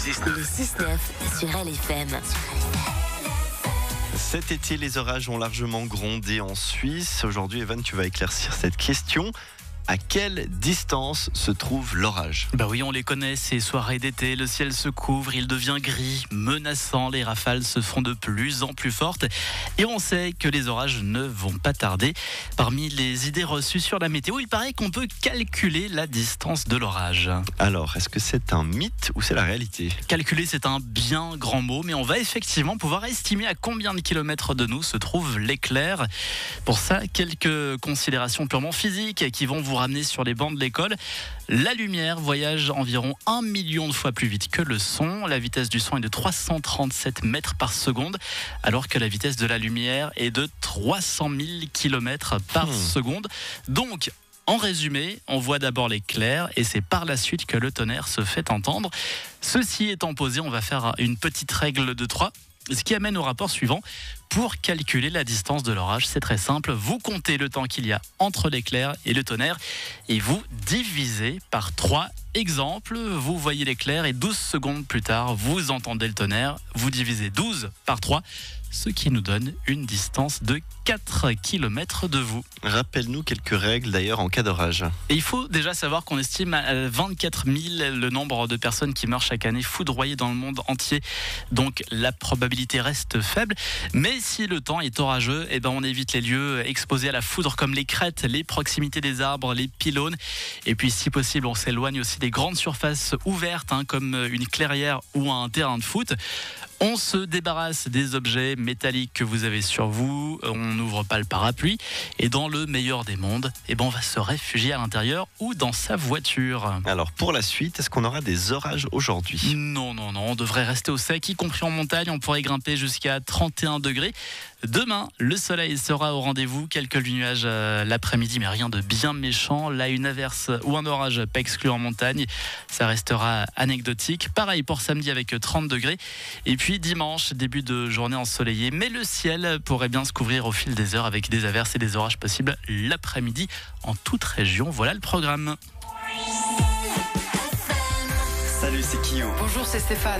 Le 6-9 sur LFM. Cet été, les orages ont largement grondé en Suisse. Aujourd'hui, Evan, tu vas éclaircir cette question. À quelle distance se trouve l'orage ? Bah oui, on les connaît, ces soirées d'été, le ciel se couvre, il devient gris, menaçant, les rafales se font de plus en plus fortes et on sait que les orages ne vont pas tarder. Parmi les idées reçues sur la météo, il paraît qu'on peut calculer la distance de l'orage. Alors, est-ce que c'est un mythe ou c'est la réalité ? Calculer, c'est un bien grand mot, mais on va effectivement pouvoir estimer à combien de kilomètres de nous se trouve l'éclair. Pour ça, quelques considérations purement physiques qui vont vous ramener sur les bancs de l'école. La lumière voyage environ 1 million de fois plus vite que le son. La vitesse du son est de 337 mètres par seconde, alors que la vitesse de la lumière est de 300 000 km par seconde. Donc, en résumé, on voit d'abord l'éclair et c'est par la suite que le tonnerre se fait entendre. Ceci étant posé, on va faire une petite règle de 3. Ce qui amène au rapport suivant. Pour calculer la distance de l'orage, c'est très simple. Vous comptez le temps qu'il y a entre l'éclair et le tonnerre et vous divisez par 3. Exemple, vous voyez l'éclair et 12 secondes plus tard, vous entendez le tonnerre. Vous divisez 12 par 3, ce qui nous donne une distance de 4 km de vous. Rappelle-nous quelques règles d'ailleurs en cas d'orage. Et il faut déjà savoir qu'on estime à 24 000 le nombre de personnes qui meurent chaque année foudroyées dans le monde entier. Donc la probabilité reste faible. Mais si le temps est orageux, on évite les lieux exposés à la foudre comme les crêtes, les proximités des arbres, les pylônes. Et puis si possible, on s'éloigne aussi des grandes surfaces ouvertes comme une clairière ou un terrain de foot. On se débarrasse des objets métalliques que vous avez sur vous, on n'ouvre pas le parapluie et dans le meilleur des mondes, on va se réfugier à l'intérieur ou dans sa voiture. Alors pour la suite, est-ce qu'on aura des orages aujourd'hui ? Non, on devrait rester au sec, y compris en montagne, on pourrait grimper jusqu'à 31 degrés. Demain, le soleil sera au rendez-vous, quelques nuages l'après-midi, mais rien de bien méchant. Là, une averse ou un orage pas exclu en montagne, ça restera anecdotique. Pareil pour samedi avec 30 degrés. Et puis dimanche, début de journée ensoleillée, mais le ciel pourrait bien se couvrir au fil des heures avec des averses et des orages possibles l'après-midi en toute région. Voilà le programme. Salut, c'est Kyo. Bonjour, c'est Stéphane.